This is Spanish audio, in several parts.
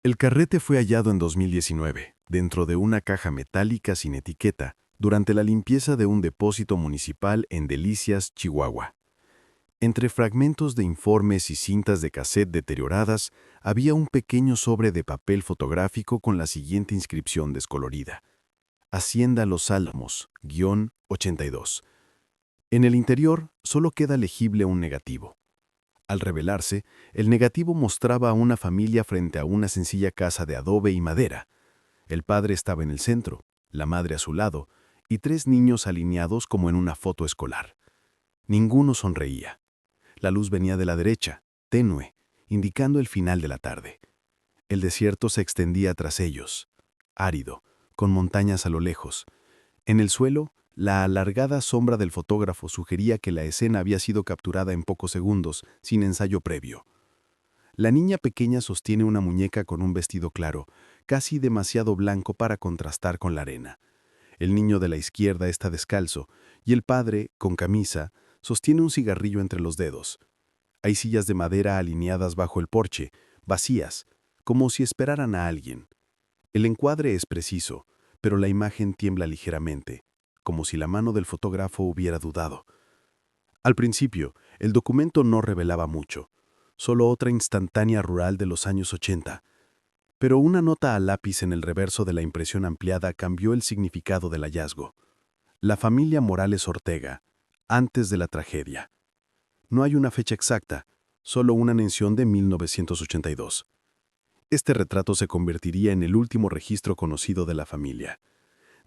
El carrete fue hallado en 2019, dentro de una caja metálica sin etiqueta, durante la limpieza de un depósito municipal en Delicias, Chihuahua. Entre fragmentos de informes y cintas de cassette deterioradas, había un pequeño sobre de papel fotográfico con la siguiente inscripción descolorida: Hacienda Los Álamos, -82. En el interior solo queda legible un negativo. Al revelarse, el negativo mostraba a una familia frente a una sencilla casa de adobe y madera. El padre estaba en el centro, la madre a su lado, y tres niños alineados como en una foto escolar. Ninguno sonreía. La luz venía de la derecha, tenue, indicando el final de la tarde. El desierto se extendía tras ellos, árido, con montañas a lo lejos. En el suelo, la alargada sombra del fotógrafo sugería que la escena había sido capturada en pocos segundos, sin ensayo previo. La niña pequeña sostiene una muñeca con un vestido claro, casi demasiado blanco para contrastar con la arena. El niño de la izquierda está descalzo, y el padre, con camisa, sostiene un cigarrillo entre los dedos. Hay sillas de madera alineadas bajo el porche, vacías, como si esperaran a alguien. El encuadre es preciso, pero la imagen tiembla ligeramente, como si la mano del fotógrafo hubiera dudado. Al principio, el documento no revelaba mucho, solo otra instantánea rural de los años 80. Pero una nota a lápiz en el reverso de la impresión ampliada cambió el significado del hallazgo. La familia Morales Ortega, antes de la tragedia. No hay una fecha exacta, solo una mención de 1982. Este retrato se convertiría en el último registro conocido de la familia.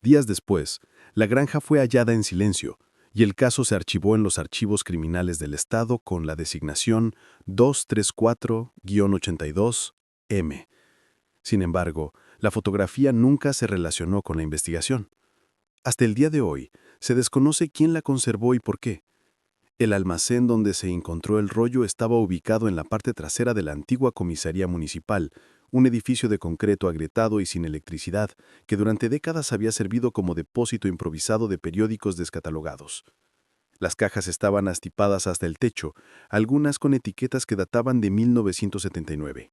Días después, la granja fue hallada en silencio y el caso se archivó en los archivos criminales del Estado con la designación 234-82-M. Sin embargo, la fotografía nunca se relacionó con la investigación. Hasta el día de hoy, se desconoce quién la conservó y por qué. El almacén donde se encontró el rollo estaba ubicado en la parte trasera de la antigua comisaría municipal, un edificio de concreto agrietado y sin electricidad, que durante décadas había servido como depósito improvisado de periódicos descatalogados. Las cajas estaban astipadas hasta el techo, algunas con etiquetas que databan de 1979.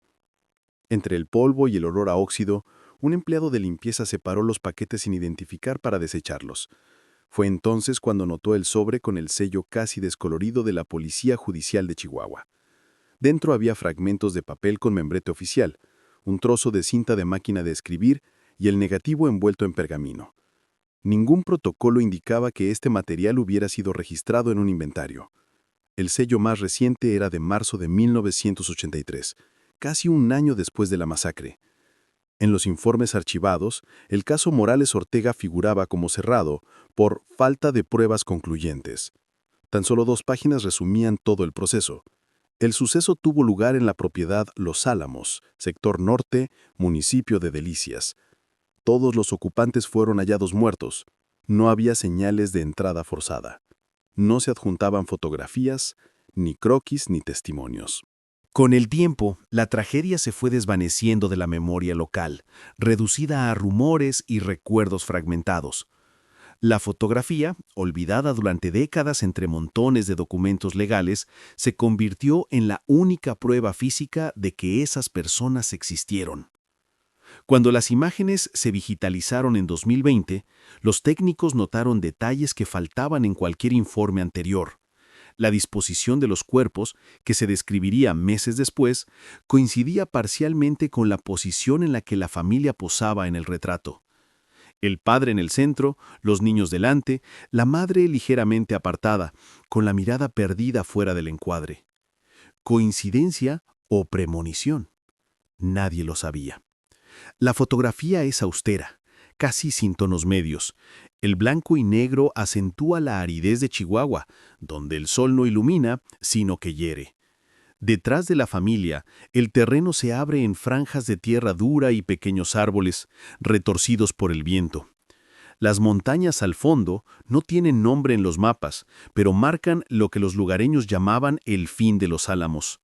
Entre el polvo y el olor a óxido, un empleado de limpieza separó los paquetes sin identificar para desecharlos. Fue entonces cuando notó el sobre con el sello casi descolorido de la Policía Judicial de Chihuahua. Dentro había fragmentos de papel con membrete oficial, un trozo de cinta de máquina de escribir y el negativo envuelto en pergamino. Ningún protocolo indicaba que este material hubiera sido registrado en un inventario. El sello más reciente era de marzo de 1983, casi un año después de la masacre. En los informes archivados, el caso Morales Ortega figuraba como cerrado por falta de pruebas concluyentes. Tan solo 2 páginas resumían todo el proceso. El suceso tuvo lugar en la propiedad Los Álamos, sector norte, municipio de Delicias. Todos los ocupantes fueron hallados muertos. No había señales de entrada forzada. No se adjuntaban fotografías, ni croquis ni testimonios. Con el tiempo, la tragedia se fue desvaneciendo de la memoria local, reducida a rumores y recuerdos fragmentados. La fotografía, olvidada durante décadas entre montones de documentos legales, se convirtió en la única prueba física de que esas personas existieron. Cuando las imágenes se digitalizaron en 2020, los técnicos notaron detalles que faltaban en cualquier informe anterior. La disposición de los cuerpos, que se describiría meses después, coincidía parcialmente con la posición en la que la familia posaba en el retrato. El padre en el centro, los niños delante, la madre ligeramente apartada, con la mirada perdida fuera del encuadre. ¿Coincidencia o premonición? Nadie lo sabía. La fotografía es austera, casi sin tonos medios. El blanco y negro acentúa la aridez de Chihuahua, donde el sol no ilumina, sino que hiere. Detrás de la familia, el terreno se abre en franjas de tierra dura y pequeños árboles, retorcidos por el viento. Las montañas al fondo no tienen nombre en los mapas, pero marcan lo que los lugareños llamaban el fin de los Álamos.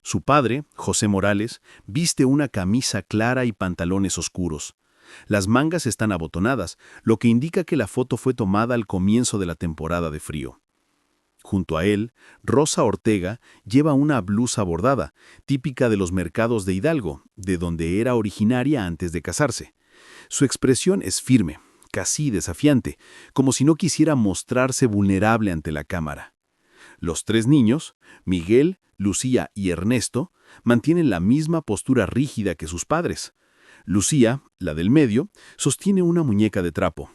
Su padre, José Morales, viste una camisa clara y pantalones oscuros. Las mangas están abotonadas, lo que indica que la foto fue tomada al comienzo de la temporada de frío. Junto a él, Rosa Ortega lleva una blusa bordada, típica de los mercados de Hidalgo, de donde era originaria antes de casarse. Su expresión es firme, casi desafiante, como si no quisiera mostrarse vulnerable ante la cámara. Los tres niños, Miguel, Lucía y Ernesto, mantienen la misma postura rígida que sus padres. Lucía, la del medio, sostiene una muñeca de trapo.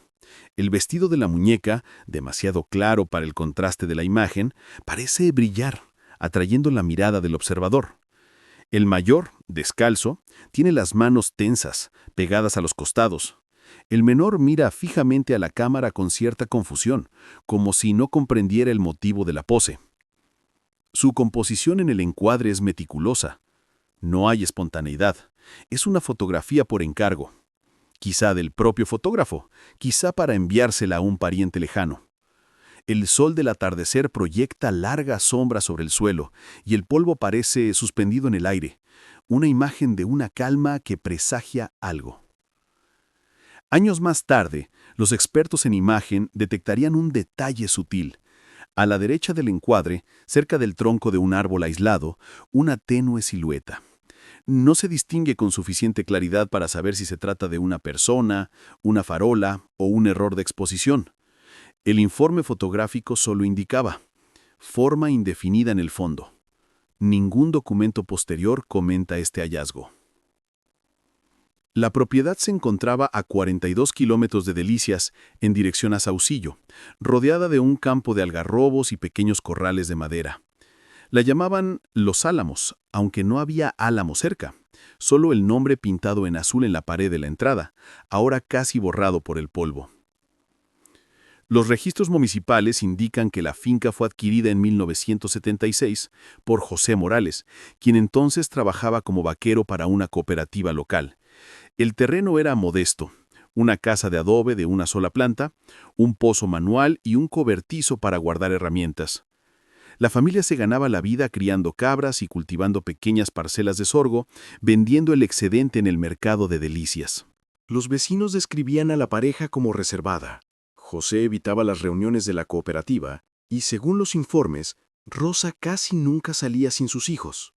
El vestido de la muñeca, demasiado claro para el contraste de la imagen, parece brillar, atrayendo la mirada del observador. El mayor, descalzo, tiene las manos tensas, pegadas a los costados. El menor mira fijamente a la cámara con cierta confusión, como si no comprendiera el motivo de la pose. Su composición en el encuadre es meticulosa. No hay espontaneidad. Es una fotografía por encargo. Quizá del propio fotógrafo, quizá para enviársela a un pariente lejano. El sol del atardecer proyecta largas sombras sobre el suelo y el polvo parece suspendido en el aire, una imagen de una calma que presagia algo. Años más tarde, los expertos en imagen detectarían un detalle sutil. A la derecha del encuadre, cerca del tronco de un árbol aislado, una tenue silueta. No se distingue con suficiente claridad para saber si se trata de una persona, una farola o un error de exposición. El informe fotográfico solo indicaba forma indefinida en el fondo. Ningún documento posterior comenta este hallazgo. La propiedad se encontraba a 42 kilómetros de Delicias, en dirección a Saucillo, rodeada de un campo de algarrobos y pequeños corrales de madera. La llamaban Los Álamos, aunque no había álamo cerca, solo el nombre pintado en azul en la pared de la entrada, ahora casi borrado por el polvo. Los registros municipales indican que la finca fue adquirida en 1976 por José Morales, quien entonces trabajaba como vaquero para una cooperativa local. El terreno era modesto, una casa de adobe de una sola planta, un pozo manual y un cobertizo para guardar herramientas. La familia se ganaba la vida criando cabras y cultivando pequeñas parcelas de sorgo, vendiendo el excedente en el mercado de Delicias. Los vecinos describían a la pareja como reservada. José evitaba las reuniones de la cooperativa y, según los informes, Rosa casi nunca salía sin sus hijos.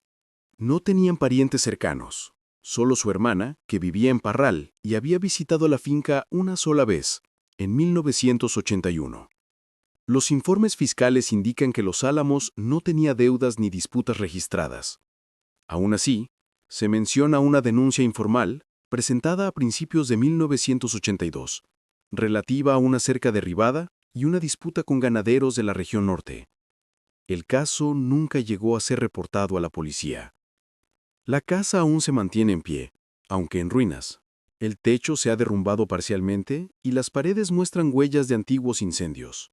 No tenían parientes cercanos, solo su hermana, que vivía en Parral y había visitado la finca una sola vez, en 1981. Los informes fiscales indican que Los Álamos no tenía deudas ni disputas registradas. Aún así, se menciona una denuncia informal presentada a principios de 1982, relativa a una cerca derribada y una disputa con ganaderos de la región norte. El caso nunca llegó a ser reportado a la policía. La casa aún se mantiene en pie, aunque en ruinas. El techo se ha derrumbado parcialmente y las paredes muestran huellas de antiguos incendios.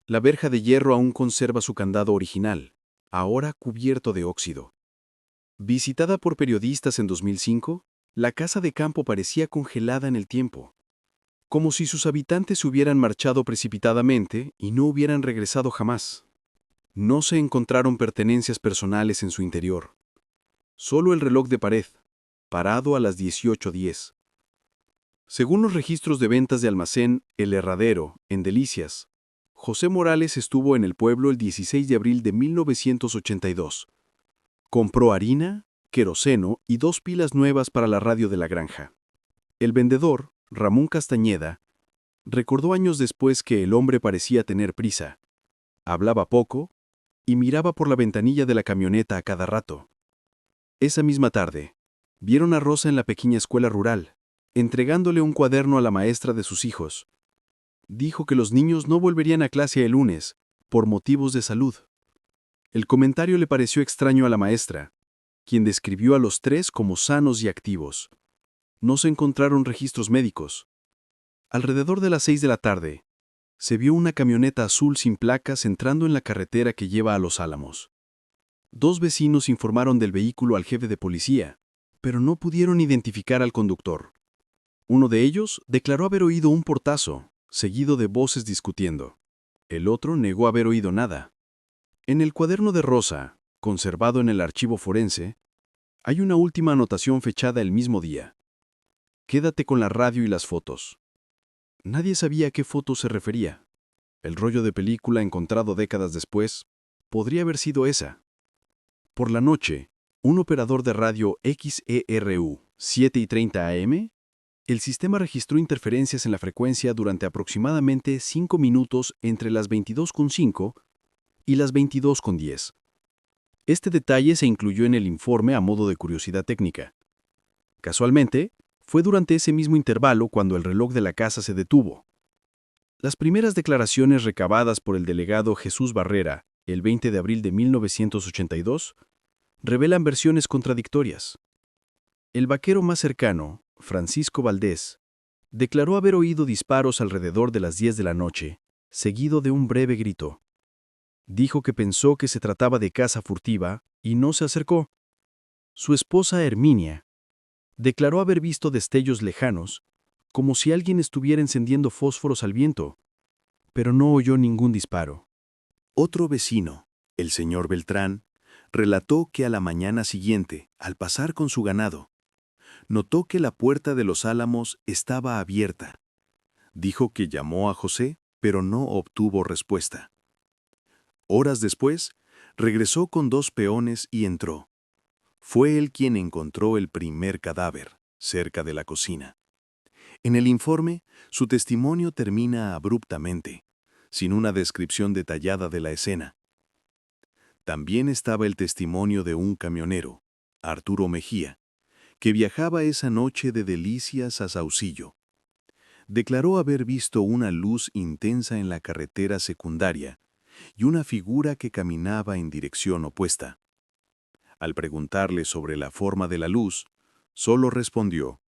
La verja de hierro aún conserva su candado original, ahora cubierto de óxido. Visitada por periodistas en 2005, la casa de campo parecía congelada en el tiempo, como si sus habitantes se hubieran marchado precipitadamente y no hubieran regresado jamás. No se encontraron pertenencias personales en su interior. Solo el reloj de pared, parado a las 18:10. Según los registros de ventas de almacén El Herradero, en Delicias, José Morales estuvo en el pueblo el 16 de abril de 1982. Compró harina, queroseno y 2 pilas nuevas para la radio de la granja. El vendedor, Ramón Castañeda, recordó años después que el hombre parecía tener prisa. Hablaba poco y miraba por la ventanilla de la camioneta a cada rato. Esa misma tarde, vieron a Rosa en la pequeña escuela rural, entregándole un cuaderno a la maestra de sus hijos. Dijo que los niños no volverían a clase el lunes, por motivos de salud. El comentario le pareció extraño a la maestra, quien describió a los tres como sanos y activos. No se encontraron registros médicos. Alrededor de las 6 de la tarde, se vio una camioneta azul sin placas entrando en la carretera que lleva a Los Álamos. 2 vecinos informaron del vehículo al jefe de policía, pero no pudieron identificar al conductor. Uno de ellos declaró haber oído un portazo, seguido de voces discutiendo. El otro negó haber oído nada. En el cuaderno de Rosa, conservado en el archivo forense, hay una última anotación fechada el mismo día. Quédate con la radio y las fotos. Nadie sabía a qué fotos se refería. El rollo de película encontrado décadas después podría haber sido esa. Por la noche, un operador de radio XERU 7:30 AM, el sistema registró interferencias en la frecuencia durante aproximadamente 5 minutos entre las 22:5 y las 22:10. Este detalle se incluyó en el informe a modo de curiosidad técnica. Casualmente, fue durante ese mismo intervalo cuando el reloj de la casa se detuvo. Las primeras declaraciones recabadas por el delegado Jesús Barrera, el 20 de abril de 1982, revelan versiones contradictorias. El vaquero más cercano, Francisco Valdés, declaró haber oído disparos alrededor de las 10 de la noche, seguido de un breve grito. Dijo que pensó que se trataba de caza furtiva y no se acercó. Su esposa Herminia declaró haber visto destellos lejanos, como si alguien estuviera encendiendo fósforos al viento, pero no oyó ningún disparo. Otro vecino, el señor Beltrán, relató que a la mañana siguiente, al pasar con su ganado, notó que la puerta de los álamos estaba abierta. Dijo que llamó a José, pero no obtuvo respuesta. Horas después, regresó con 2 peones y entró. Fue él quien encontró el primer cadáver, cerca de la cocina. En el informe, su testimonio termina abruptamente, sin una descripción detallada de la escena. También estaba el testimonio de un camionero, Arturo Mejía, que viajaba esa noche de Delicias a Saucillo. Declaró haber visto una luz intensa en la carretera secundaria y una figura que caminaba en dirección opuesta. Al preguntarle sobre la forma de la luz, solo respondió: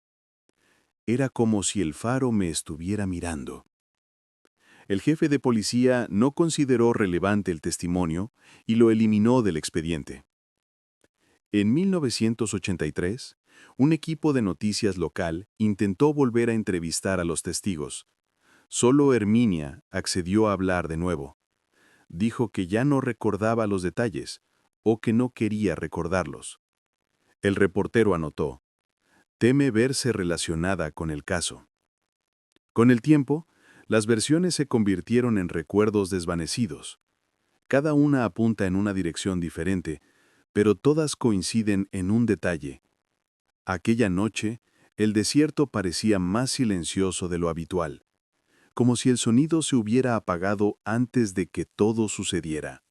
«Era como si el faro me estuviera mirando». El jefe de policía no consideró relevante el testimonio y lo eliminó del expediente. En 1983, un equipo de noticias local intentó volver a entrevistar a los testigos. Solo Herminia accedió a hablar de nuevo. Dijo que ya no recordaba los detalles o que no quería recordarlos. El reportero anotó: «Teme verse relacionada con el caso». Con el tiempo, las versiones se convirtieron en recuerdos desvanecidos. Cada una apunta en una dirección diferente, pero todas coinciden en un detalle. Aquella noche, el desierto parecía más silencioso de lo habitual, como si el sonido se hubiera apagado antes de que todo sucediera.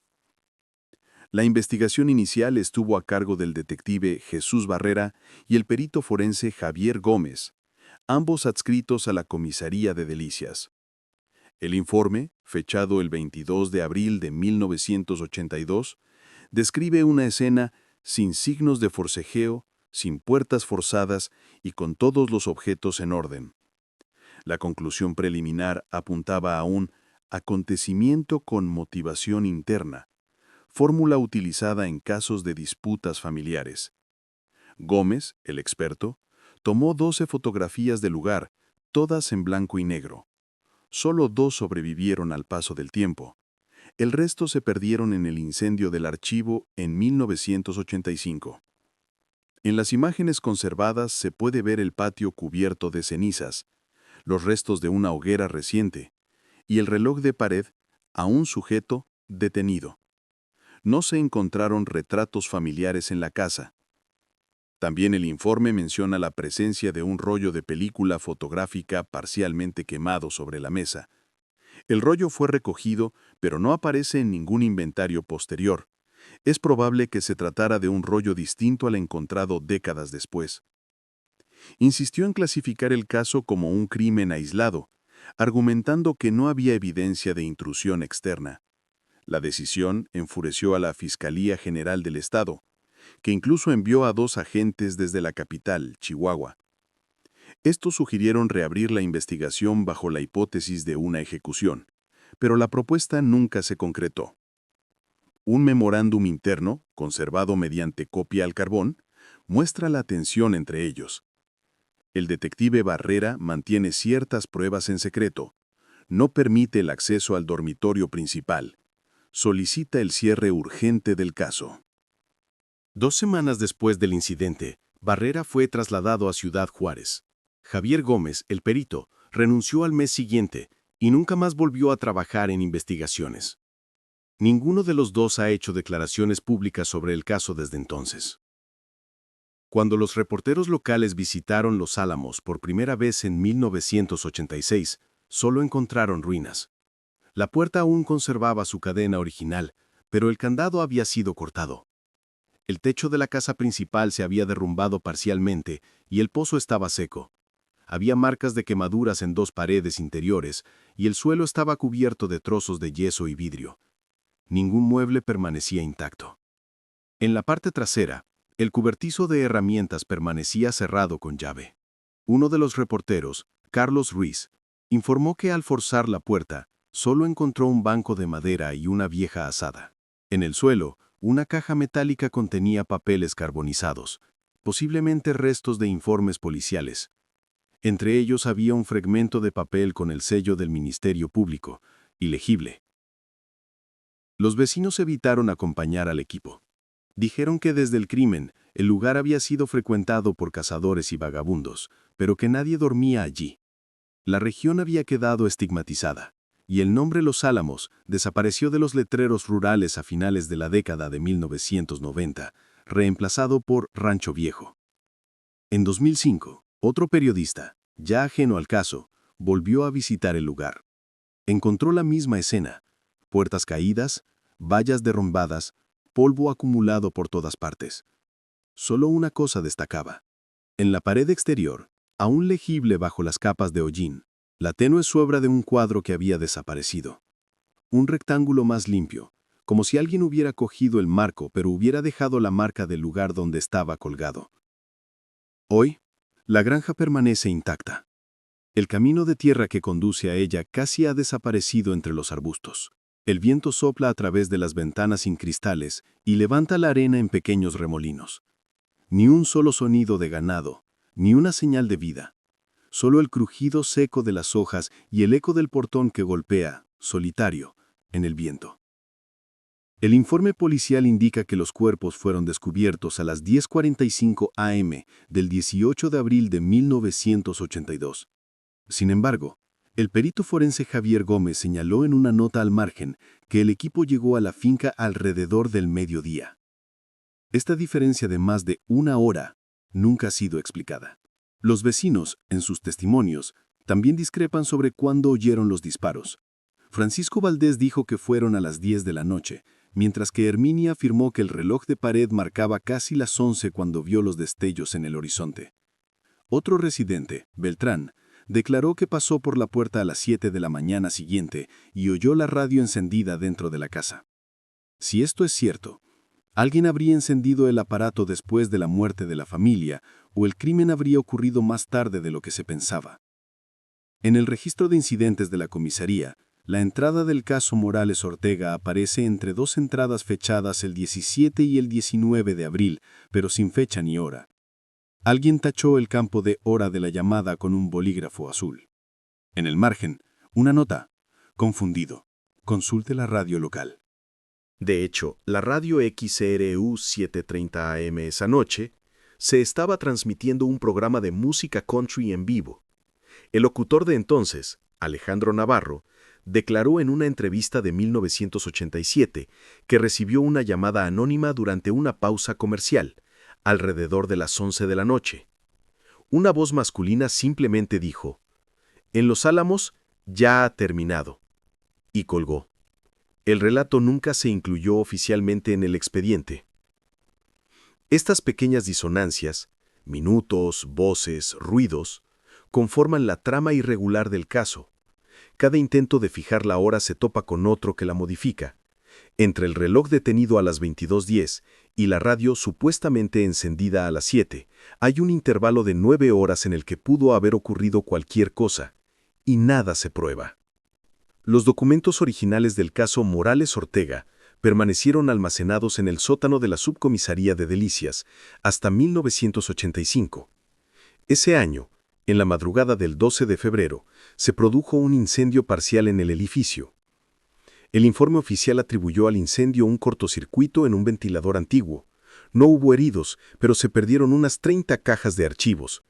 La investigación inicial estuvo a cargo del detective Jesús Barrera y el perito forense Javier Gómez, ambos adscritos a la comisaría de Delicias. El informe, fechado el 22 de abril de 1982, describe una escena sin signos de forcejeo, sin puertas forzadas y con todos los objetos en orden. La conclusión preliminar apuntaba a un acontecimiento con motivación interna, fórmula utilizada en casos de disputas familiares. Gómez, el experto, tomó 12 fotografías del lugar, todas en blanco y negro. Solo 2 sobrevivieron al paso del tiempo. El resto se perdieron en el incendio del archivo en 1985. En las imágenes conservadas se puede ver el patio cubierto de cenizas, los restos de una hoguera reciente y el reloj de pared aún sujeto, detenido. No se encontraron retratos familiares en la casa. También el informe menciona la presencia de un rollo de película fotográfica parcialmente quemado sobre la mesa. El rollo fue recogido, pero no aparece en ningún inventario posterior. Es probable que se tratara de un rollo distinto al encontrado décadas después. Insistió en clasificar el caso como un crimen aislado, argumentando que no había evidencia de intrusión externa. La decisión enfureció a la Fiscalía General del Estado, que incluso envió a 2 agentes desde la capital, Chihuahua. Estos sugirieron reabrir la investigación bajo la hipótesis de una ejecución, pero la propuesta nunca se concretó. Un memorándum interno, conservado mediante copia al carbón, muestra la tensión entre ellos. El detective Barrera mantiene ciertas pruebas en secreto, no permite el acceso al dormitorio principal, solicita el cierre urgente del caso. 2 semanas después del incidente, Barrera fue trasladado a Ciudad Juárez. Javier Gómez, el perito, renunció al mes siguiente y nunca más volvió a trabajar en investigaciones. Ninguno de los dos ha hecho declaraciones públicas sobre el caso desde entonces. Cuando los reporteros locales visitaron Los Álamos por primera vez en 1986, solo encontraron ruinas. La puerta aún conservaba su cadena original, pero el candado había sido cortado. El techo de la casa principal se había derrumbado parcialmente y el pozo estaba seco. Había marcas de quemaduras en dos paredes interiores y el suelo estaba cubierto de trozos de yeso y vidrio. Ningún mueble permanecía intacto. En la parte trasera, el cobertizo de herramientas permanecía cerrado con llave. Uno de los reporteros, Carlos Ruiz, informó que al forzar la puerta, solo encontró un banco de madera y una vieja azada. En el suelo, una caja metálica contenía papeles carbonizados, posiblemente restos de informes policiales. Entre ellos había un fragmento de papel con el sello del Ministerio Público, ilegible. Los vecinos evitaron acompañar al equipo. Dijeron que desde el crimen, el lugar había sido frecuentado por cazadores y vagabundos, pero que nadie dormía allí. La región había quedado estigmatizada, y el nombre Los Álamos desapareció de los letreros rurales a finales de la década de 1990, reemplazado por Rancho Viejo. En 2005, otro periodista, ya ajeno al caso, volvió a visitar el lugar. Encontró la misma escena: puertas caídas, vallas derrumbadas, polvo acumulado por todas partes. Solo una cosa destacaba. En la pared exterior, aún legible bajo las capas de hollín, la tenue sombra de un cuadro que había desaparecido. Un rectángulo más limpio, como si alguien hubiera cogido el marco pero hubiera dejado la marca del lugar donde estaba colgado. Hoy, la granja permanece intacta. El camino de tierra que conduce a ella casi ha desaparecido entre los arbustos. El viento sopla a través de las ventanas sin cristales y levanta la arena en pequeños remolinos. Ni un solo sonido de ganado, ni una señal de vida. Solo el crujido seco de las hojas y el eco del portón que golpea, solitario, en el viento. El informe policial indica que los cuerpos fueron descubiertos a las 10:45 am del 18 de abril de 1982. Sin embargo, el perito forense Javier Gómez señaló en una nota al margen que el equipo llegó a la finca alrededor del mediodía. Esta diferencia de más de una hora nunca ha sido explicada. Los vecinos, en sus testimonios, también discrepan sobre cuándo oyeron los disparos. Francisco Valdés dijo que fueron a las 10 de la noche, mientras que Herminia afirmó que el reloj de pared marcaba casi las 11 cuando vio los destellos en el horizonte. Otro residente, Beltrán, declaró que pasó por la puerta a las 7 de la mañana siguiente y oyó la radio encendida dentro de la casa. Si esto es cierto, alguien habría encendido el aparato después de la muerte de la familia, o el crimen habría ocurrido más tarde de lo que se pensaba. En el registro de incidentes de la comisaría, la entrada del caso Morales Ortega aparece entre dos entradas fechadas el 17 y el 19 de abril, pero sin fecha ni hora. Alguien tachó el campo de hora de la llamada con un bolígrafo azul. En el margen, una nota: confundido. Consulte la radio local. De hecho, la radio XRU 730 AM esa noche se estaba transmitiendo un programa de música country en vivo. El locutor de entonces, Alejandro Navarro, declaró en una entrevista de 1987 que recibió una llamada anónima durante una pausa comercial, alrededor de las 11 de la noche. Una voz masculina simplemente dijo: «En Los Álamos ya ha terminado», y colgó. El relato nunca se incluyó oficialmente en el expediente. Estas pequeñas disonancias, minutos, voces, ruidos, conforman la trama irregular del caso. Cada intento de fijar la hora se topa con otro que la modifica. Entre el reloj detenido a las 22:10 y la radio supuestamente encendida a las 7, hay un intervalo de 9 horas en el que pudo haber ocurrido cualquier cosa, y nada se prueba. Los documentos originales del caso Morales Ortega permanecieron almacenados en el sótano de la subcomisaría de Delicias hasta 1985. Ese año, en la madrugada del 12 de febrero, se produjo un incendio parcial en el edificio. El informe oficial atribuyó al incendio un cortocircuito en un ventilador antiguo. No hubo heridos, pero se perdieron unas 30 cajas de archivos.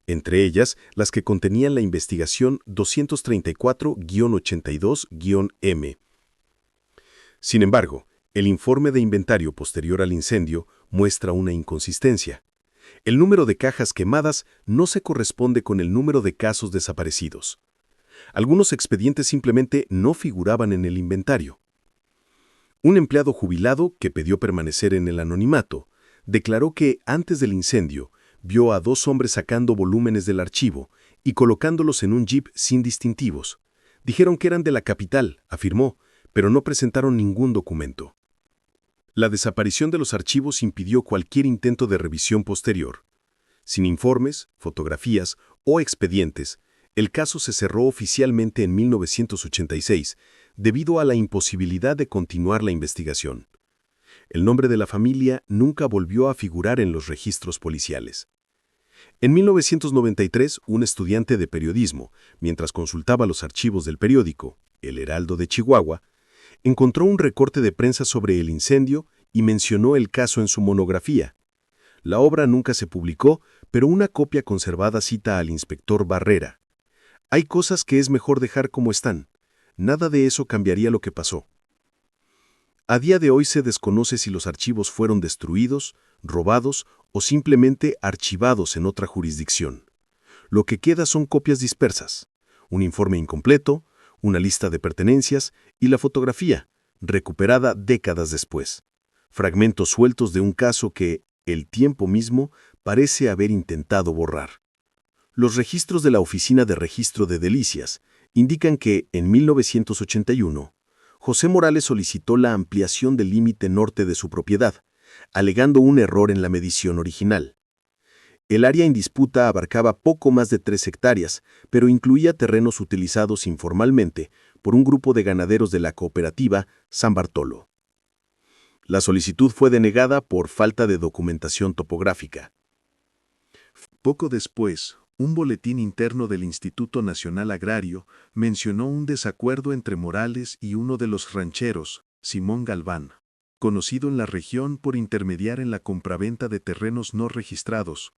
entre ellas las que contenían la investigación 234-82-M. Sin embargo, el informe de inventario posterior al incendio muestra una inconsistencia. El número de cajas quemadas no se corresponde con el número de casos desaparecidos. Algunos expedientes simplemente no figuraban en el inventario. Un empleado jubilado, que pidió permanecer en el anonimato, declaró que antes del incendio vio a 2 hombres sacando volúmenes del archivo y colocándolos en un jeep sin distintivos. Dijeron que eran de la capital, afirmó, pero no presentaron ningún documento. La desaparición de los archivos impidió cualquier intento de revisión posterior. Sin informes, fotografías o expedientes, el caso se cerró oficialmente en 1986 debido a la imposibilidad de continuar la investigación. El nombre de la familia nunca volvió a figurar en los registros policiales. En 1993, un estudiante de periodismo, mientras consultaba los archivos del periódico El Heraldo de Chihuahua, encontró un recorte de prensa sobre el incendio y mencionó el caso en su monografía. La obra nunca se publicó, pero una copia conservada cita al inspector Barrera. Hay cosas que es mejor dejar como están. Nada de eso cambiaría lo que pasó. A día de hoy se desconoce si los archivos fueron destruidos, robados o simplemente archivados en otra jurisdicción. Lo que queda son copias dispersas, un informe incompleto, una lista de pertenencias y la fotografía, recuperada décadas después. Fragmentos sueltos de un caso que, el tiempo mismo, parece haber intentado borrar. Los registros de la Oficina de Registro de Delicias indican que, en 1981, José Morales solicitó la ampliación del límite norte de su propiedad, alegando un error en la medición original. El área en disputa abarcaba poco más de 3 hectáreas, pero incluía terrenos utilizados informalmente por un grupo de ganaderos de la cooperativa San Bartolo. La solicitud fue denegada por falta de documentación topográfica. Poco después, un boletín interno del Instituto Nacional Agrario mencionó un desacuerdo entre Morales y uno de los rancheros, Simón Galván, conocido en la región por intermediar en la compraventa de terrenos no registrados.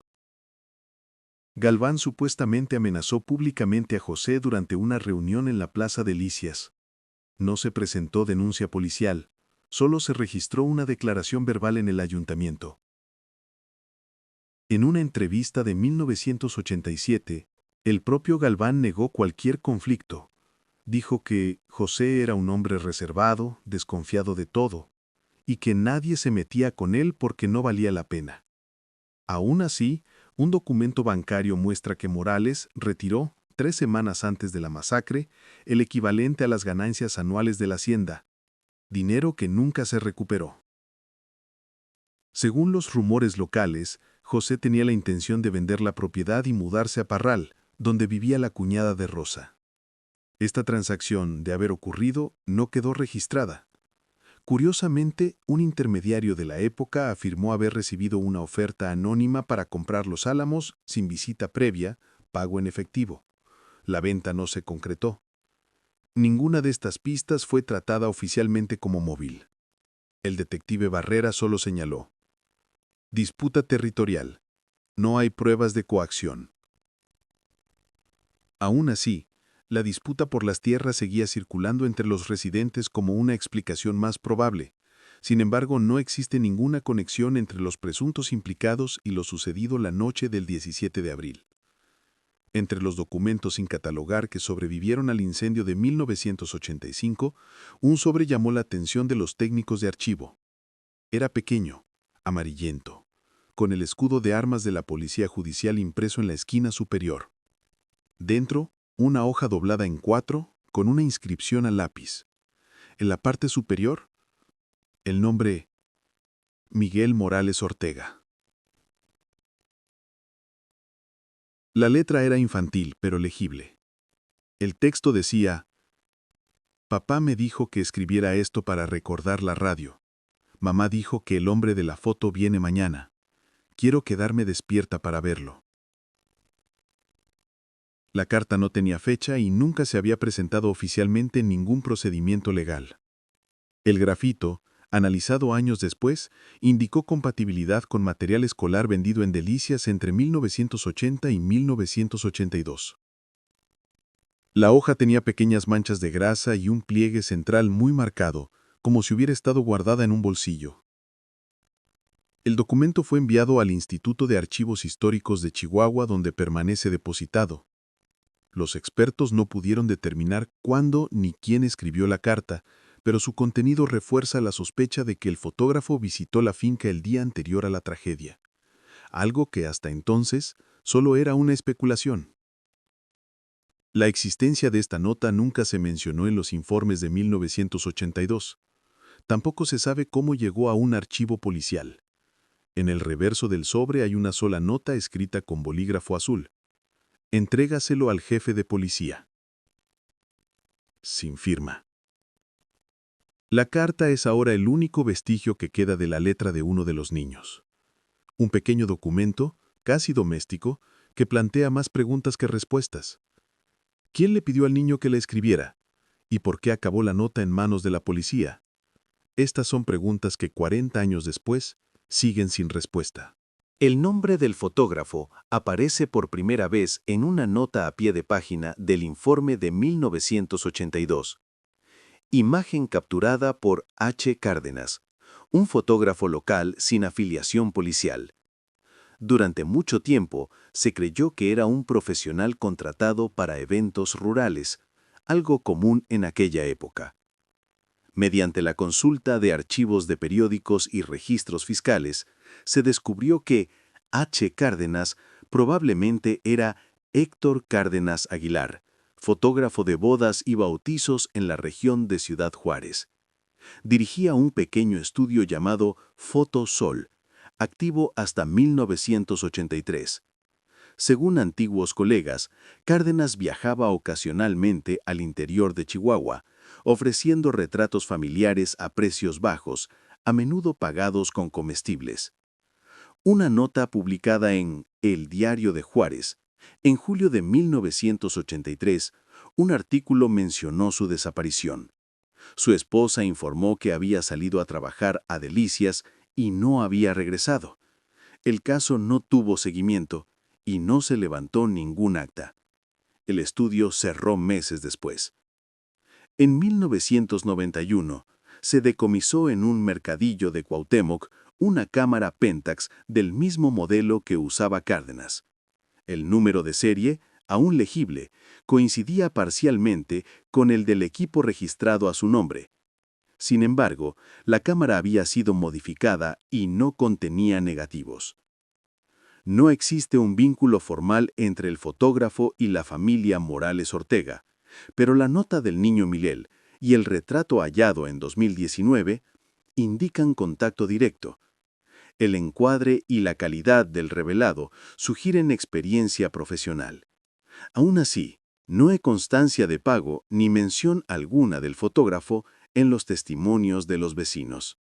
Galván supuestamente amenazó públicamente a José durante una reunión en la Plaza Delicias. No se presentó denuncia policial, solo se registró una declaración verbal en el ayuntamiento. En una entrevista de 1987, el propio Galván negó cualquier conflicto. Dijo que José era un hombre reservado, desconfiado de todo, y que nadie se metía con él porque no valía la pena. Aún así, un documento bancario muestra que Morales retiró, 3 semanas antes de la masacre, el equivalente a las ganancias anuales de la hacienda, dinero que nunca se recuperó. Según los rumores locales, José tenía la intención de vender la propiedad y mudarse a Parral, donde vivía la cuñada de Rosa. Esta transacción, de haber ocurrido, no quedó registrada. Curiosamente, un intermediario de la época afirmó haber recibido una oferta anónima para comprar los Álamos sin visita previa, pago en efectivo. La venta no se concretó. Ninguna de estas pistas fue tratada oficialmente como móvil. El detective Barrera solo señaló: disputa territorial. No hay pruebas de coacción. Aún así, la disputa por las tierras seguía circulando entre los residentes como una explicación más probable. Sin embargo, no existe ninguna conexión entre los presuntos implicados y lo sucedido la noche del 17 de abril. Entre los documentos sin catalogar que sobrevivieron al incendio de 1985, un sobre llamó la atención de los técnicos de archivo. Era pequeño, amarillento, con el escudo de armas de la Policía Judicial impreso en la esquina superior. Dentro, una hoja doblada en 4 con una inscripción a lápiz. En la parte superior, el nombre Miguel Morales Ortega. La letra era infantil, pero legible. El texto decía: papá me dijo que escribiera esto para recordar la radio. Mamá dijo que el hombre de la foto viene mañana. Quiero quedarme despierta para verlo. La carta no tenía fecha y nunca se había presentado oficialmente en ningún procedimiento legal. El grafito, analizado años después, indicó compatibilidad con material escolar vendido en Delicias entre 1980 y 1982. La hoja tenía pequeñas manchas de grasa y un pliegue central muy marcado, como si hubiera estado guardada en un bolsillo. El documento fue enviado al Instituto de Archivos Históricos de Chihuahua, donde permanece depositado. Los expertos no pudieron determinar cuándo ni quién escribió la carta, pero su contenido refuerza la sospecha de que el fotógrafo visitó la finca el día anterior a la tragedia, algo que hasta entonces solo era una especulación. La existencia de esta nota nunca se mencionó en los informes de 1982. Tampoco se sabe cómo llegó a un archivo policial. En el reverso del sobre hay una sola nota escrita con bolígrafo azul. Entrégaselo al jefe de policía. Sin firma. La carta es ahora el único vestigio que queda de la letra de uno de los niños. Un pequeño documento, casi doméstico, que plantea más preguntas que respuestas. ¿Quién le pidió al niño que la escribiera? ¿Y por qué acabó la nota en manos de la policía? Estas son preguntas que 40 años después siguen sin respuesta. El nombre del fotógrafo aparece por primera vez en una nota a pie de página del informe de 1982. Imagen capturada por H. Cárdenas, un fotógrafo local sin afiliación policial. Durante mucho tiempo se creyó que era un profesional contratado para eventos rurales, algo común en aquella época. Mediante la consulta de archivos de periódicos y registros fiscales, se descubrió que H. Cárdenas probablemente era Héctor Cárdenas Aguilar, fotógrafo de bodas y bautizos en la región de Ciudad Juárez. Dirigía un pequeño estudio llamado Fotosol, activo hasta 1983. Según antiguos colegas, Cárdenas viajaba ocasionalmente al interior de Chihuahua, ofreciendo retratos familiares a precios bajos, a menudo pagados con comestibles. Una nota publicada en El Diario de Juárez, en julio de 1983, un artículo mencionó su desaparición. Su esposa informó que había salido a trabajar a Delicias y no había regresado. El caso no tuvo seguimiento y no se levantó ningún acta. El estudio cerró meses después. En 1991, se decomisó en un mercadillo de Cuauhtémoc una cámara Pentax del mismo modelo que usaba Cárdenas. El número de serie, aún legible, coincidía parcialmente con el del equipo registrado a su nombre. Sin embargo, la cámara había sido modificada y no contenía negativos. No existe un vínculo formal entre el fotógrafo y la familia Morales Ortega, pero la nota del niño Milel y el retrato hallado en 2019 indican contacto directo. El encuadre y la calidad del revelado sugieren experiencia profesional. Aún así, no hay constancia de pago ni mención alguna del fotógrafo en los testimonios de los vecinos.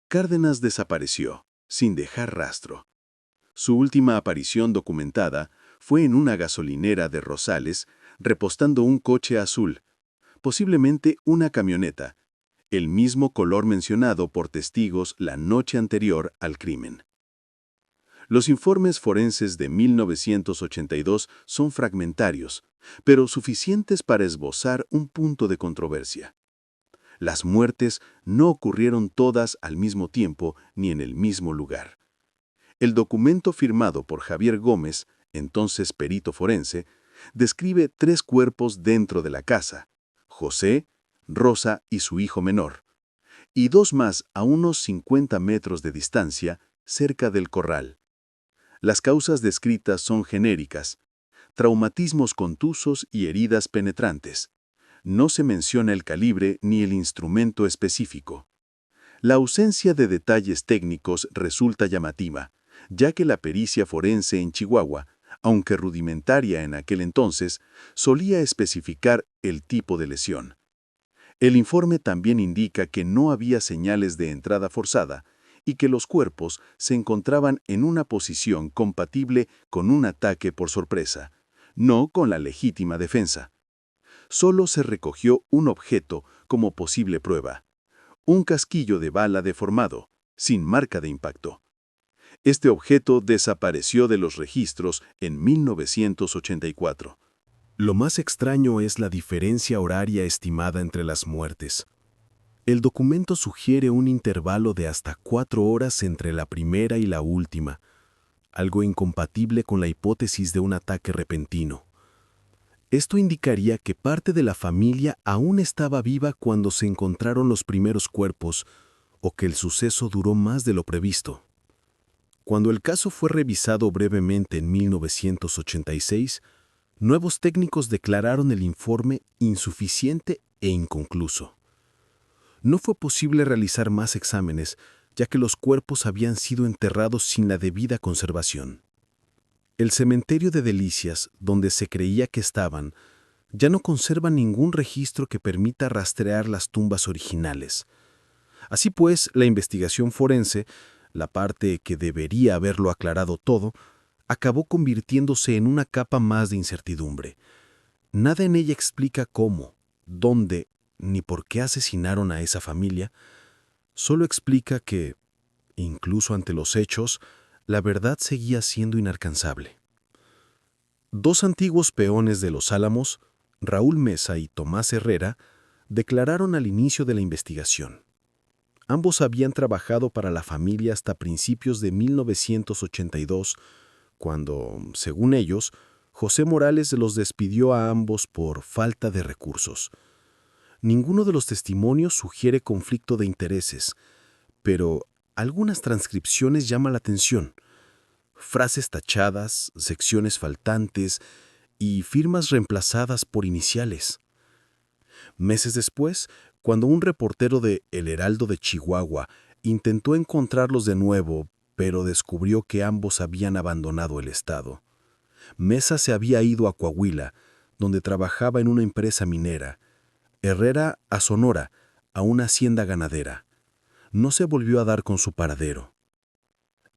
Cárdenas desapareció, sin dejar rastro. Su última aparición documentada fue en una gasolinera de Rosales, repostando un coche azul, posiblemente una camioneta, el mismo color mencionado por testigos la noche anterior al crimen. Los informes forenses de 1982 son fragmentarios, pero suficientes para esbozar un punto de controversia. Las muertes no ocurrieron todas al mismo tiempo ni en el mismo lugar. El documento firmado por Javier Gómez, entonces perito forense, describe 3 cuerpos dentro de la casa: José, Rosa y su hijo menor, y 2 más a unos 50 metros de distancia, cerca del corral. Las causas descritas son genéricas: traumatismos contusos y heridas penetrantes. No se menciona el calibre ni el instrumento específico. La ausencia de detalles técnicos resulta llamativa, ya que la pericia forense en Chihuahua, aunque rudimentaria en aquel entonces, solía especificar el tipo de lesión. El informe también indica que no había señales de entrada forzada y que los cuerpos se encontraban en una posición compatible con un ataque por sorpresa, no con la legítima defensa. Solo se recogió un objeto como posible prueba: un casquillo de bala deformado, sin marca de impacto. Este objeto desapareció de los registros en 1984. Lo más extraño es la diferencia horaria estimada entre las muertes. El documento sugiere un intervalo de hasta 4 horas entre la primera y la última, algo incompatible con la hipótesis de un ataque repentino. Esto indicaría que parte de la familia aún estaba viva cuando se encontraron los primeros cuerpos, o que el suceso duró más de lo previsto. Cuando el caso fue revisado brevemente en 1986, nuevos técnicos declararon el informe insuficiente e inconcluso. No fue posible realizar más exámenes, ya que los cuerpos habían sido enterrados sin la debida conservación. El cementerio de Delicias, donde se creía que estaban, ya no conserva ningún registro que permita rastrear las tumbas originales. Así pues, la investigación forense, la parte que debería haberlo aclarado todo, acabó convirtiéndose en una capa más de incertidumbre. Nada en ella explica cómo, dónde, ni por qué asesinaron a esa familia. Solo explica que, incluso ante los hechos, la verdad seguía siendo inalcanzable. 2 antiguos peones de Los Álamos, Raúl Mesa y Tomás Herrera, declararon al inicio de la investigación. Ambos habían trabajado para la familia hasta principios de 1982, cuando, según ellos, José Morales los despidió a ambos por falta de recursos. Ninguno de los testimonios sugiere conflicto de intereses, pero algunas transcripciones llaman la atención. Frases tachadas, secciones faltantes y firmas reemplazadas por iniciales. Meses después, cuando un reportero de El Heraldo de Chihuahua intentó encontrarlos de nuevo, pero descubrió que ambos habían abandonado el estado. Mesa se había ido a Coahuila, donde trabajaba en una empresa minera. Herrera a Sonora, a una hacienda ganadera. No se volvió a dar con su paradero.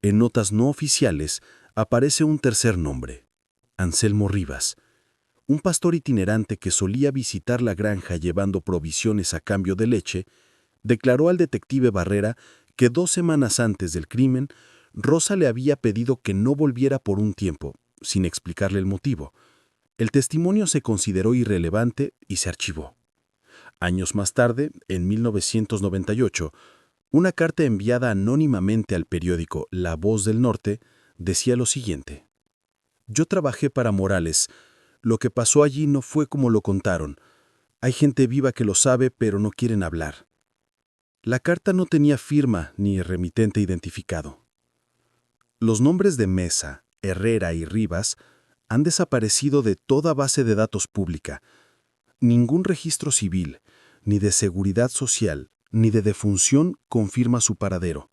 En notas no oficiales aparece un tercer nombre, Anselmo Rivas, un pastor itinerante que solía visitar la granja llevando provisiones a cambio de leche, declaró al detective Barrera que 2 semanas antes del crimen, Rosa le había pedido que no volviera por un tiempo, sin explicarle el motivo. El testimonio se consideró irrelevante y se archivó. Años más tarde, en 1998, una carta enviada anónimamente al periódico La Voz del Norte decía lo siguiente: «Yo trabajé para Morales. Lo que pasó allí no fue como lo contaron. Hay gente viva que lo sabe, pero no quieren hablar». La carta no tenía firma ni remitente identificado. Los nombres de Mesa, Herrera y Rivas han desaparecido de toda base de datos pública. Ningún registro civil, ni de seguridad social, ni de defunción confirma su paradero.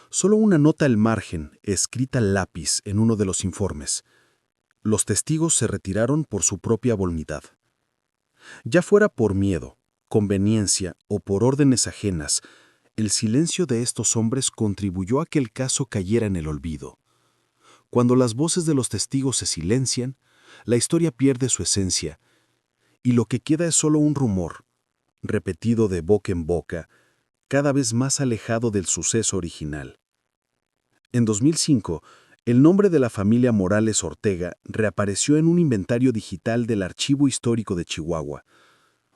Solo una nota al margen, escrita a lápiz en uno de los informes. Los testigos se retiraron por su propia voluntad. Ya fuera por miedo, conveniencia o por órdenes ajenas, el silencio de estos hombres contribuyó a que el caso cayera en el olvido. Cuando las voces de los testigos se silencian, la historia pierde su esencia, y lo que queda es solo un rumor, repetido de boca en boca, cada vez más alejado del suceso original. En 2005, el nombre de la familia Morales Ortega reapareció en un inventario digital del Archivo Histórico de Chihuahua.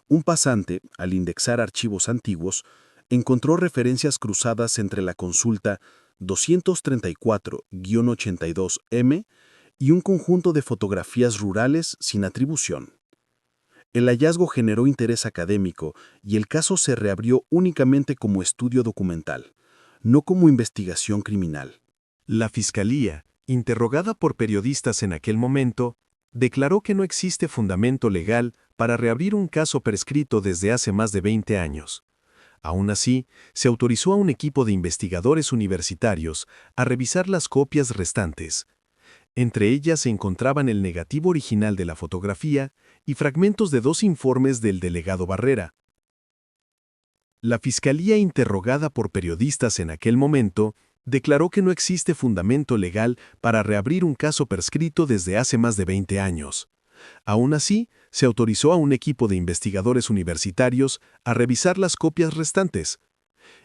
Un pasante, al indexar archivos antiguos, encontró referencias cruzadas entre la consulta 234-82M y un conjunto de fotografías rurales sin atribución. El hallazgo generó interés académico y el caso se reabrió únicamente como estudio documental, no como investigación criminal. La Fiscalía, interrogada por periodistas en aquel momento, declaró que no existe fundamento legal para reabrir un caso prescrito desde hace más de 20 años. Aún así, se autorizó a un equipo de investigadores universitarios a revisar las copias restantes. Entre ellas se encontraban el negativo original de la fotografía y fragmentos de 2 informes del delegado Barrera. La Fiscalía, interrogada por periodistas en aquel momento, declaró que no existe fundamento legal para reabrir un caso prescrito desde hace más de 20 años. Aún así, se autorizó a un equipo de investigadores universitarios a revisar las copias restantes.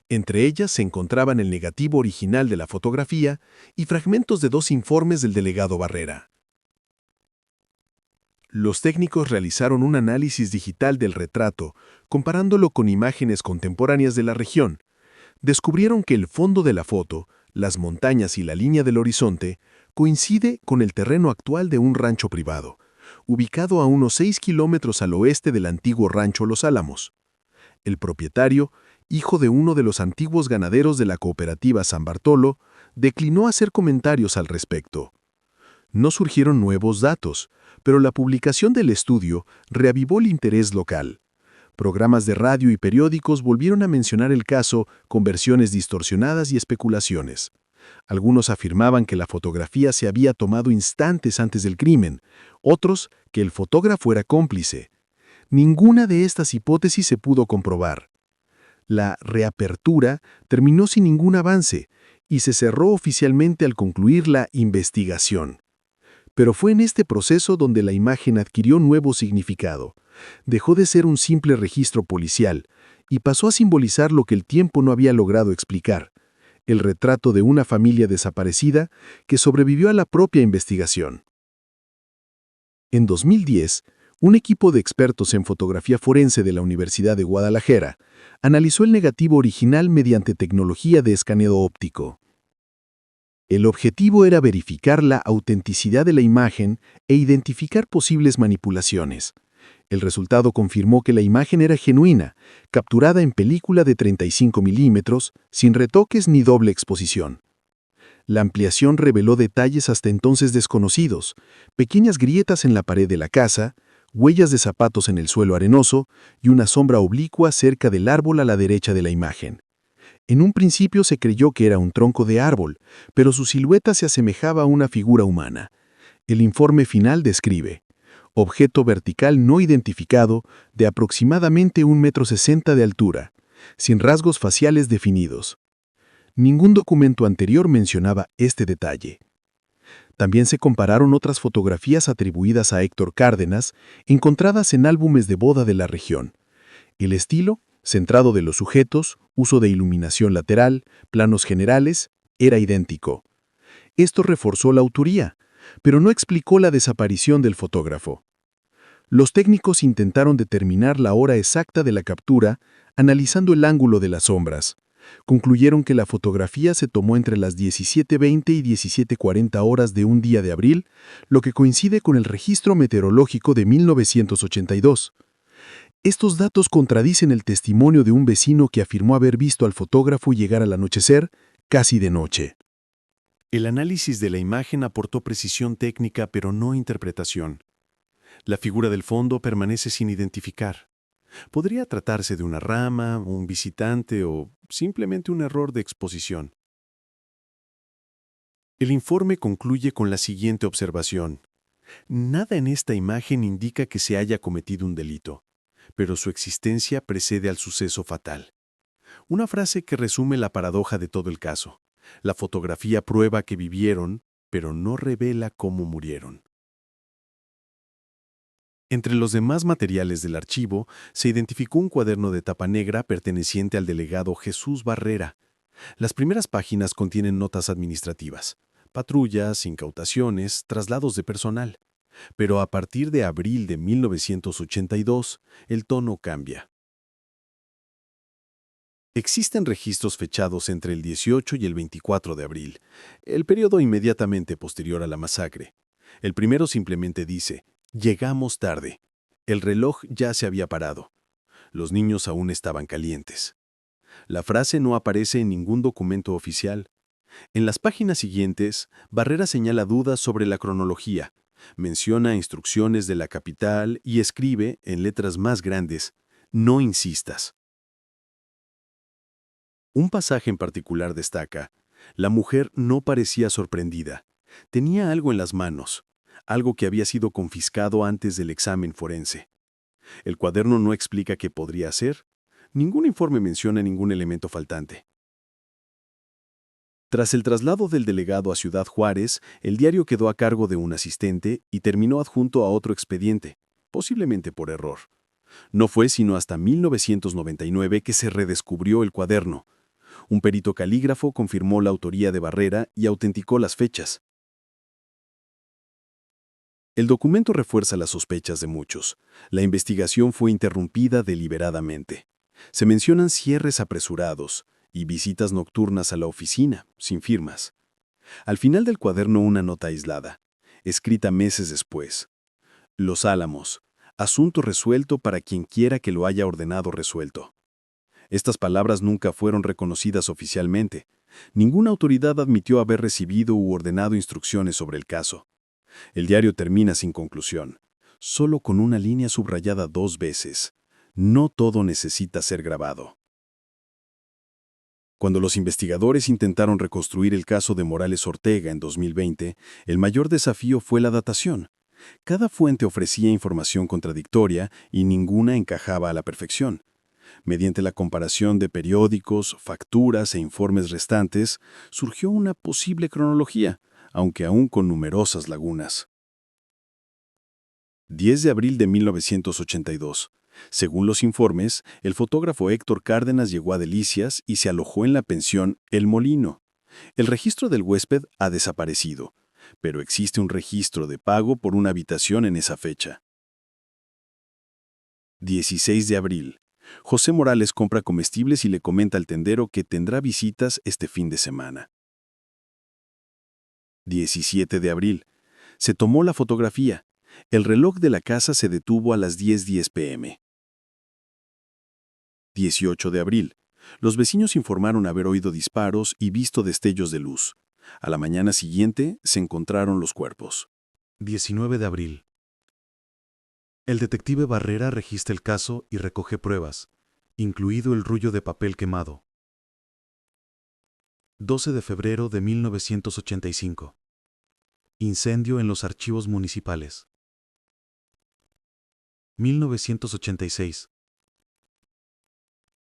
Entre ellas se encontraban el negativo original de la fotografía y fragmentos de 2 informes del delegado Barrera. Los técnicos realizaron un análisis digital del retrato, comparándolo con imágenes contemporáneas de la región. Descubrieron que el fondo de la foto, las montañas y la línea del horizonte, coincide con el terreno actual de un rancho privado, ubicado a unos 6 kilómetros al oeste del antiguo rancho Los Álamos. El propietario, hijo de uno de los antiguos ganaderos de la cooperativa San Bartolo, declinó hacer comentarios al respecto. No surgieron nuevos datos, pero la publicación del estudio reavivó el interés local. Programas de radio y periódicos volvieron a mencionar el caso con versiones distorsionadas y especulaciones. Algunos afirmaban que la fotografía se había tomado instantes antes del crimen, otros que el fotógrafo era cómplice. Ninguna de estas hipótesis se pudo comprobar. La reapertura terminó sin ningún avance y se cerró oficialmente al concluir la investigación. Pero fue en este proceso donde la imagen adquirió nuevo significado. Dejó de ser un simple registro policial y pasó a simbolizar lo que el tiempo no había logrado explicar: el retrato de una familia desaparecida que sobrevivió a la propia investigación. En 2010, un equipo de expertos en fotografía forense de la Universidad de Guadalajara analizó el negativo original mediante tecnología de escaneo óptico. El objetivo era verificar la autenticidad de la imagen e identificar posibles manipulaciones. El resultado confirmó que la imagen era genuina, capturada en película de 35 milímetros, sin retoques ni doble exposición. La ampliación reveló detalles hasta entonces desconocidos: pequeñas grietas en la pared de la casa, huellas de zapatos en el suelo arenoso y una sombra oblicua cerca del árbol a la derecha de la imagen. En un principio se creyó que era un tronco de árbol, pero su silueta se asemejaba a una figura humana. El informe final describe: objeto vertical no identificado de aproximadamente 1,60 m de altura, sin rasgos faciales definidos. Ningún documento anterior mencionaba este detalle. También se compararon otras fotografías atribuidas a Héctor Cárdenas, encontradas en álbumes de boda de la región. El estilo, centrado de los sujetos, uso de iluminación lateral, planos generales, era idéntico. Esto reforzó la autoría, pero no explicó la desaparición del fotógrafo. Los técnicos intentaron determinar la hora exacta de la captura, analizando el ángulo de las sombras. Concluyeron que la fotografía se tomó entre las 17:20 y 17:40 horas de un día de abril, lo que coincide con el registro meteorológico de 1982. Estos datos contradicen el testimonio de un vecino que afirmó haber visto al fotógrafo llegar al anochecer, casi de noche. El análisis de la imagen aportó precisión técnica pero no interpretación. La figura del fondo permanece sin identificar. Podría tratarse de una rama, un visitante o simplemente un error de exposición. El informe concluye con la siguiente observación: nada en esta imagen indica que se haya cometido un delito, pero su existencia precede al suceso fatal. Una frase que resume la paradoja de todo el caso. La fotografía prueba que vivieron, pero no revela cómo murieron. Entre los demás materiales del archivo, se identificó un cuaderno de tapa negra perteneciente al delegado Jesús Barrera. Las primeras páginas contienen notas administrativas: patrullas, incautaciones, traslados de personal. Pero a partir de abril de 1982, el tono cambia. Existen registros fechados entre el 18 y el 24 de abril, el periodo inmediatamente posterior a la masacre. El primero simplemente dice: llegamos tarde. El reloj ya se había parado. Los niños aún estaban calientes. La frase no aparece en ningún documento oficial. En las páginas siguientes, Barrera señala dudas sobre la cronología, menciona instrucciones de la capital y escribe, en letras más grandes: no insistas. Un pasaje en particular destaca: la mujer no parecía sorprendida. Tenía algo en las manos, algo que había sido confiscado antes del examen forense. El cuaderno no explica qué podría ser. Ningún informe menciona ningún elemento faltante. Tras el traslado del delegado a Ciudad Juárez, el diario quedó a cargo de un asistente y terminó adjunto a otro expediente, posiblemente por error. No fue sino hasta 1999 que se redescubrió el cuaderno. Un perito calígrafo confirmó la autoría de Barrera y autenticó las fechas. El documento refuerza las sospechas de muchos. La investigación fue interrumpida deliberadamente. Se mencionan cierres apresurados y visitas nocturnas a la oficina, sin firmas. Al final del cuaderno una nota aislada, escrita meses después. Los Álamos, asunto resuelto para quien quiera que lo haya ordenado resuelto. Estas palabras nunca fueron reconocidas oficialmente. Ninguna autoridad admitió haber recibido u ordenado instrucciones sobre el caso. El diario termina sin conclusión, solo con una línea subrayada 2 veces. No todo necesita ser grabado. Cuando los investigadores intentaron reconstruir el caso de Morales Ortega en 2020, el mayor desafío fue la datación. Cada fuente ofrecía información contradictoria y ninguna encajaba a la perfección. Mediante la comparación de periódicos, facturas e informes restantes, surgió una posible cronología, aunque aún con numerosas lagunas. 10 de abril de 1982. Según los informes, el fotógrafo Héctor Cárdenas llegó a Delicias y se alojó en la pensión El Molino. El registro del huésped ha desaparecido, pero existe un registro de pago por una habitación en esa fecha. 16 de abril. José Morales compra comestibles y le comenta al tendero que tendrá visitas este fin de semana. 17 de abril. Se tomó la fotografía. El reloj de la casa se detuvo a las 10:10 p.m. 18 de abril. Los vecinos informaron haber oído disparos y visto destellos de luz. A la mañana siguiente se encontraron los cuerpos. 19 de abril. El detective Barrera registra el caso y recoge pruebas, incluido el rollo de papel quemado. 12 de febrero de 1985. Incendio en los archivos municipales. 1986.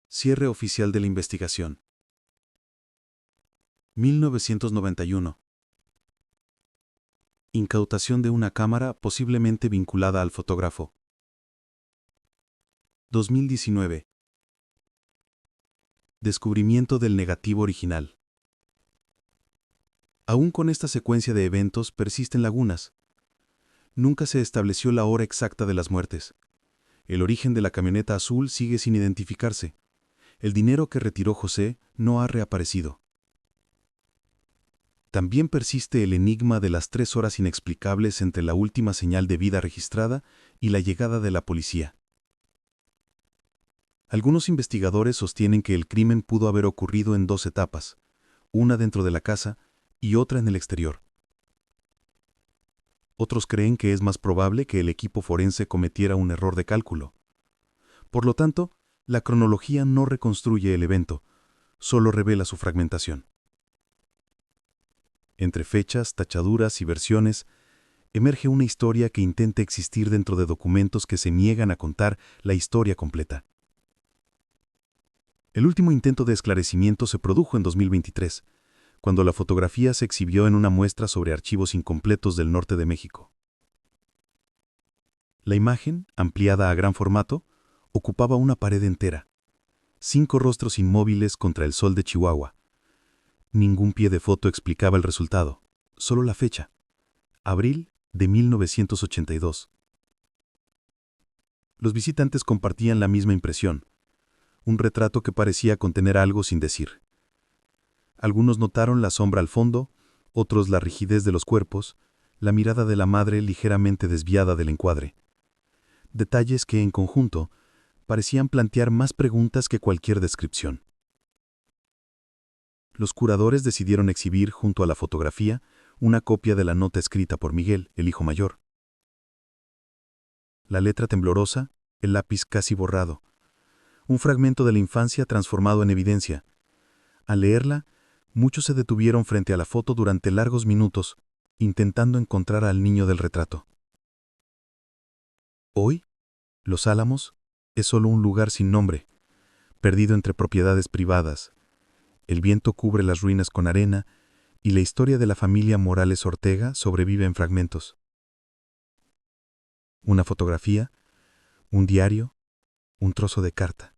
Cierre oficial de la investigación. 1991. Incautación de una cámara posiblemente vinculada al fotógrafo. 2019. Descubrimiento del negativo original. Aún con esta secuencia de eventos persisten lagunas. Nunca se estableció la hora exacta de las muertes. El origen de la camioneta azul sigue sin identificarse. El dinero que retiró José no ha reaparecido. También persiste el enigma de las 3 horas inexplicables entre la última señal de vida registrada y la llegada de la policía. Algunos investigadores sostienen que el crimen pudo haber ocurrido en 2 etapas, una dentro de la casa y otra en el exterior. Otros creen que es más probable que el equipo forense cometiera un error de cálculo. Por lo tanto, la cronología no reconstruye el evento, solo revela su fragmentación. Entre fechas, tachaduras y versiones, emerge una historia que intenta existir dentro de documentos que se niegan a contar la historia completa. El último intento de esclarecimiento se produjo en 2023, cuando la fotografía se exhibió en una muestra sobre archivos incompletos del norte de México. La imagen, ampliada a gran formato, ocupaba una pared entera. 5 rostros inmóviles contra el sol de Chihuahua. Ningún pie de foto explicaba el resultado, solo la fecha, abril de 1982. Los visitantes compartían la misma impresión, un retrato que parecía contener algo sin decir. Algunos notaron la sombra al fondo, otros la rigidez de los cuerpos, la mirada de la madre ligeramente desviada del encuadre. Detalles que, en conjunto, parecían plantear más preguntas que cualquier descripción. Los curadores decidieron exhibir, junto a la fotografía, una copia de la nota escrita por Miguel, el hijo mayor. La letra temblorosa, el lápiz casi borrado. Un fragmento de la infancia transformado en evidencia. Al leerla, muchos se detuvieron frente a la foto durante largos minutos, intentando encontrar al niño del retrato. Hoy, Los Álamos es solo un lugar sin nombre, perdido entre propiedades privadas. El viento cubre las ruinas con arena y la historia de la familia Morales Ortega sobrevive en fragmentos. Una fotografía, un diario, un trozo de carta.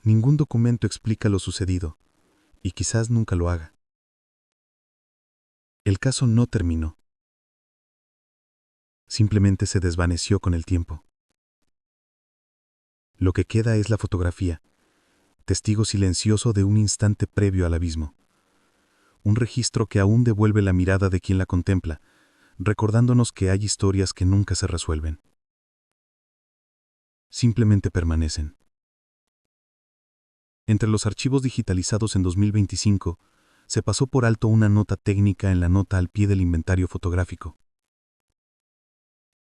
Ningún documento explica lo sucedido, y quizás nunca lo haga. El caso no terminó. Simplemente se desvaneció con el tiempo. Lo que queda es la fotografía, testigo silencioso de un instante previo al abismo. Un registro que aún devuelve la mirada de quien la contempla, recordándonos que hay historias que nunca se resuelven. Simplemente permanecen. Entre los archivos digitalizados en 2025, se pasó por alto una nota técnica en la nota al pie del inventario fotográfico.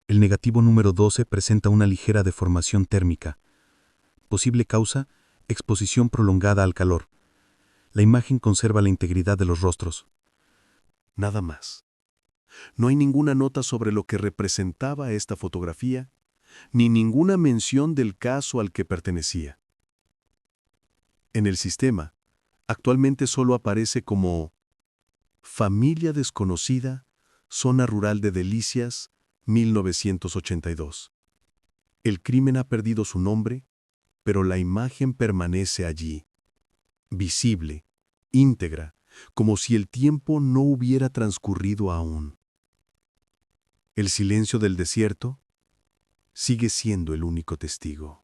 El negativo número 12 presenta una ligera deformación térmica. Posible causa, exposición prolongada al calor. La imagen conserva la integridad de los rostros. Nada más. No hay ninguna nota sobre lo que representaba esta fotografía, ni ninguna mención del caso al que pertenecía. En el sistema, actualmente solo aparece como Familia Desconocida, Zona Rural de Delicias, 1982. El crimen ha perdido su nombre, pero la imagen permanece allí, visible, íntegra, como si el tiempo no hubiera transcurrido aún. El silencio del desierto sigue siendo el único testigo.